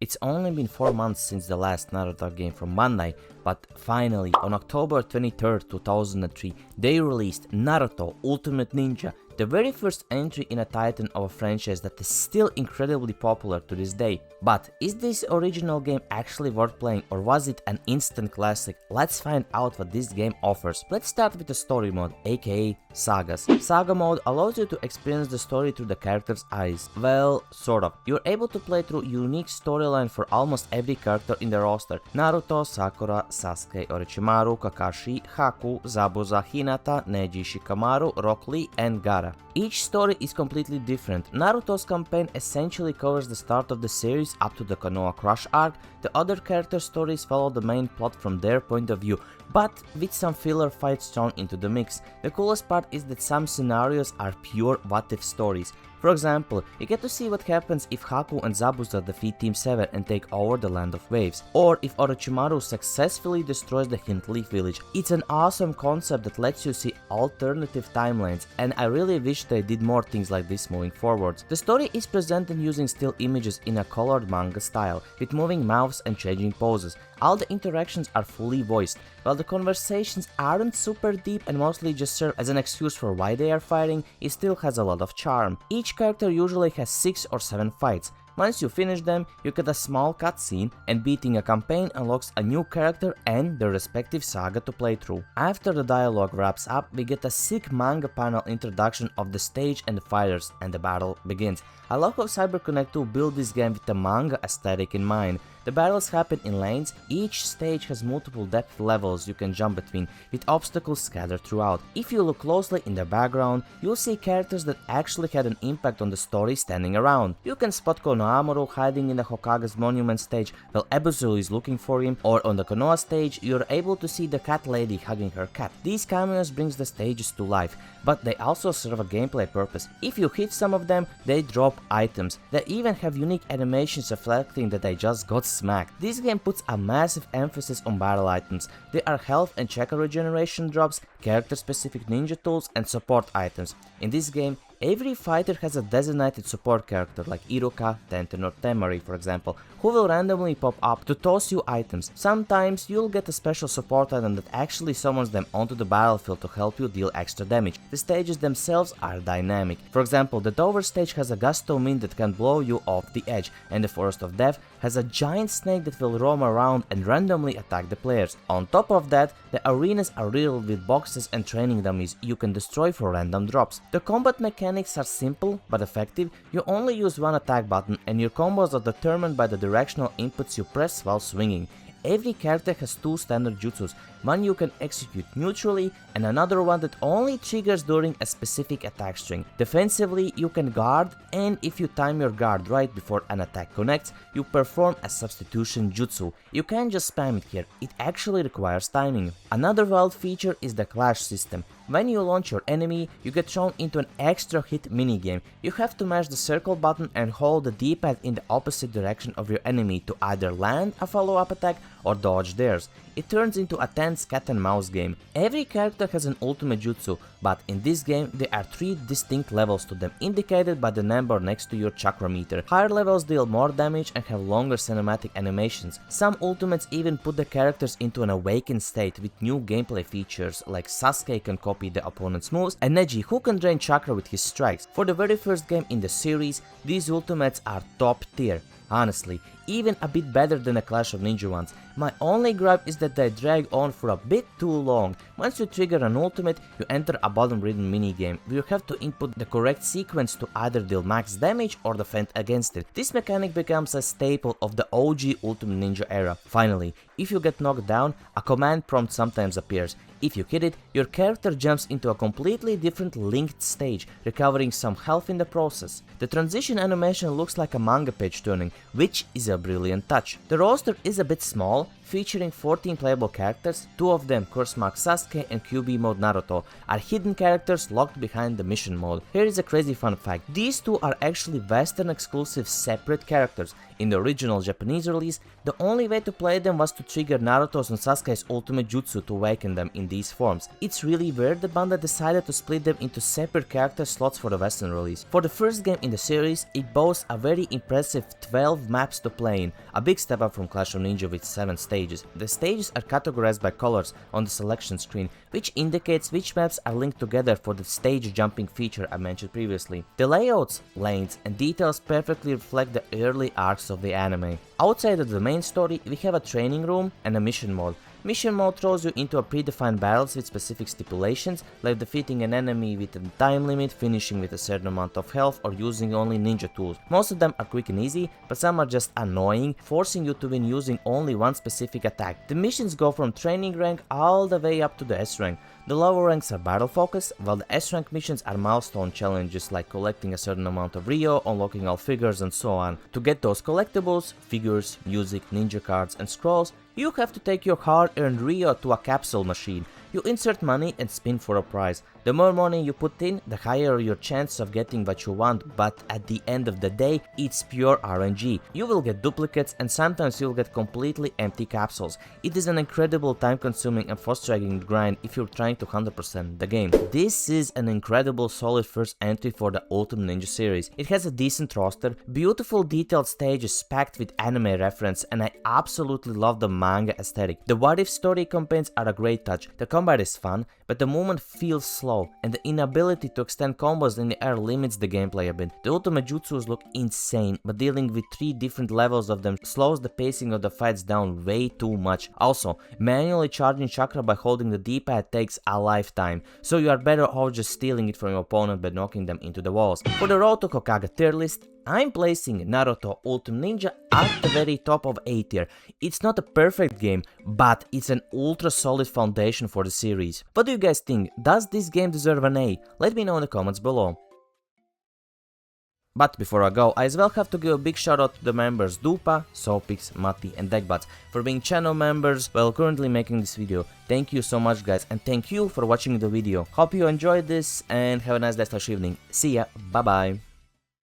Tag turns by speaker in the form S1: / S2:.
S1: It's only been 4 months since the last Naruto game from Bandai, but finally, on October 23rd, 2003, they released Naruto Ultimate Ninja, the very first entry in a titan of a franchise that is still incredibly popular to this day. But is this original game actually worth playing, or was it an instant classic? Let's find out what this game offers. Let's start with the story mode, aka Sagas. Saga mode allows you to experience the story through the character's eyes. Well, sort of. You're able to play through unique storyline for almost every character in the roster: Naruto, Sakura, Sasuke, Orochimaru, Kakashi, Haku, Zabuza, Hinata, Neji, Shikamaru, Rock Lee, and Gaara. Each story is completely different. Naruto's campaign essentially covers the start of the series up to the Konoha Crush arc. The other character stories follow the main plot from their point of view, but with some filler fights thrown into the mix. The coolest part is that some scenarios are pure what-if stories. For example, you get to see what happens if Haku and Zabuza defeat Team 7 and take over the Land of Waves, or if Orochimaru successfully destroys the Hint Leaf village. It's an awesome concept that lets you see alternative timelines, and I really wish they did more things like this moving forwards. The story is presented using still images in a colored manga style, with moving mouths and changing poses. All the interactions are fully voiced, while the conversations aren't super deep and mostly just serve as an excuse for why they are fighting. It still has a lot of charm. Each character usually has 6 or 7 fights. Once you finish them, you get a small cutscene, and beating a campaign unlocks a new character and their respective saga to play through. After the dialogue wraps up, we get a sick manga panel introduction of the stage and the fighters, and the battle begins. I love how CyberConnect 2 built this game with the manga aesthetic in mind. The battles happen in lanes. Each stage has multiple depth levels you can jump between, with obstacles scattered throughout. If you look closely in the background, you'll see characters that actually had an impact on the story standing around. You can spot Konohamaru hiding in the Hokage's monument stage while Ebisu is looking for him, or on the Konoha stage, you're able to see the cat lady hugging her cat. These cameos brings the stages to life, but they also serve a gameplay purpose. If you hit some of them, they drop items. They even have unique animations reflecting that they just got smacked. This game puts a massive emphasis on battle items. There are health and chakra regeneration drops, character specific ninja tools, and support items. In this game, every fighter has a designated support character like Iruka, Tenten, or Temari, for example, who will randomly pop up to toss you items. Sometimes you'll get a special support item that actually summons them onto the battlefield to help you deal extra damage. The stages themselves are dynamic. For example, the Tower stage has a gusto wind that can blow you off the edge, and the Forest of Death has a giant snake that will roam around and randomly attack the players. On top of that, the arenas are riddled with boxes and training dummies you can destroy for random drops. The combat mechanics are simple but effective. You only use one attack button, and your combos are determined by the directional inputs you press while swinging. Every character has 2 standard jutsus, one you can execute neutrally and another one that only triggers during a specific attack string. Defensively, you can guard, and if you time your guard right before an attack connects, you perform a substitution jutsu. You can't just spam it here, it actually requires timing. Another wild feature is the clash system. When you launch your enemy, you get thrown into an extra hit minigame. You have to mash the circle button and hold the D-pad in the opposite direction of your enemy to either land a follow-up attack or dodge theirs. It turns into a tense cat and mouse game. Every character has an ultimate jutsu, but in this game there are 3 distinct levels to them, indicated by the number next to your chakra meter. Higher levels deal more damage and have longer cinematic animations. Some ultimates even put the characters into an awakened state with new gameplay features, like Sasuke can copy the opponent's moves, and Neji, who can drain chakra with his strikes. For the very first game in the series, these ultimates are top tier. Honestly, even a bit better than the Clash of Ninja ones. My only gripe is that they drag on for a bit too long. Once you trigger an ultimate, you enter a bottom-ridden minigame where you have to input the correct sequence to either deal max damage or defend against it. This mechanic becomes a staple of the OG Ultimate Ninja era. Finally, if you get knocked down, a command prompt sometimes appears. If you hit it, your character jumps into a completely different linked stage, recovering some health in the process. The transition animation looks like a manga page turning, which is a brilliant touch. The roster is a bit small, featuring 14 playable characters, 2 of them Curse Mark Sasuke and QB mode Naruto, are hidden characters locked behind the mission mode. Here is a crazy fun fact, these 2 are actually Western exclusive separate characters. In the original Japanese release, the only way to play them was to trigger Naruto's and Sasuke's ultimate jutsu to awaken them in these forms. It's really weird that Bandai decided to split them into separate character slots for the Western release. For the first game in the series, it boasts a very impressive 12 maps to play in, a big step up from Clash of Ninja with 7 stages. The stages are categorized by colors on the selection screen, which indicates which maps are linked together for the stage jumping feature I mentioned previously. The layouts, lanes and details perfectly reflect the early arcs of the anime. Outside of the main story, we have a training room and a mission mode. Mission mode throws you into a predefined battles with specific stipulations, like defeating an enemy with a time limit, finishing with a certain amount of health, or using only ninja tools. Most of them are quick and easy, but some are just annoying, forcing you to win using only one specific attack. The missions go from training rank all the way up to the S rank. The lower ranks are battle focused, while the S rank missions are milestone challenges like collecting a certain amount of Rio, unlocking all figures and so on. To get those collectibles, figures, music, ninja cards and scrolls, you have to take your hard-earned Rio to a capsule machine. You insert money and spin for a prize. The more money you put in, the higher your chance of getting what you want, but at the end of the day, it's pure RNG. You will get duplicates and sometimes you'll get completely empty capsules. It is an incredible time-consuming and frustrating grind if you're trying to 100% the game. This is an incredible solid first entry for the Ultimate Ninja series. It has a decent roster, beautiful detailed stages packed with anime reference, and I absolutely love the manga aesthetic. The What If story campaigns are a great touch. The combat is fun, but the movement feels slow, and the inability to extend combos in the air limits the gameplay a bit. The ultimate jutsus look insane, but dealing with 3 different levels of them slows the pacing of the fights down way too much. Also, manually charging chakra by holding the D-pad takes a lifetime, so you are better off just stealing it from your opponent by knocking them into the walls. For the Road to Hokage tier list, I'm placing Naruto Ultimate Ninja at the very top of A tier. It's not a perfect game, but it's an ultra solid foundation for the series. What do you guys think? Does this game deserve an A? Let me know in the comments below. But before I go, I as well have to give a big shout out to the members Dupa, Sopix, Mati and Deckbats for being channel members while currently making this video. Thank you so much guys, and thank you for watching the video. Hope you enjoyed this and have a nice day/evening. See ya, bye bye.